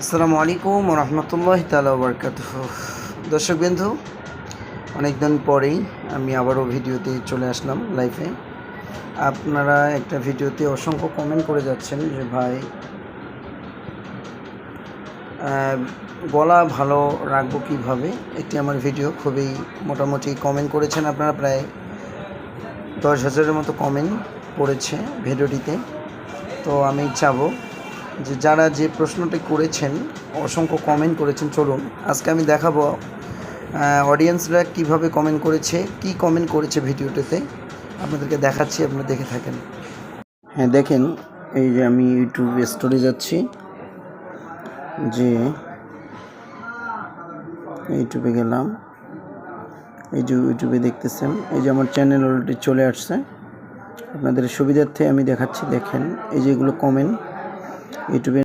আসসালামু আলাইকুম ওয়া রাহমাতুল্লাহি তাআলা ওয়া বারাকাতুহু। দর্শকবৃন্দু, অনেক দিন পরেই আমি আবারও ভিডিওতে চলে আসলাম লাইভে। আপনারা একটা ভিডিওতে অসংখ্য কমেন্ট করে যাচ্ছেন যে ভাই গলা ভালো রাখবো কীভাবে। একটি আমার ভিডিও খুবই মোটামুটি কমেন্ট করেছেন আপনারা, প্রায় 10,000-এর মতো কমেন্ট পড়েছে ভিডিওটিতে। তো আমি চাবো যে যারা যে প্রশ্নটি করেছেন, অসংখ্য কমেন্ট করেছেন, চলুন আজকে আমি দেখাবো অডিয়েন্সরা কীভাবে কমেন্ট করেছে, কি কমেন্ট করেছে ভিডিওটিতে আপনাদেরকে দেখাচ্ছি, আপনারা দেখে থাকেন। হ্যাঁ দেখেন, এই যে আমি ইউটিউব স্টোরে যাচ্ছি, যে ইউটিউবে গেলাম, এই যে ইউটিউবে দেখতেছেন, এই যে আমার চ্যানেল অলরেডি চলে আসছে। আপনাদের সুবিধার্থে আমি দেখাচ্ছি, দেখেন এই যে এগুলো কমেন্ট ইউটিউবে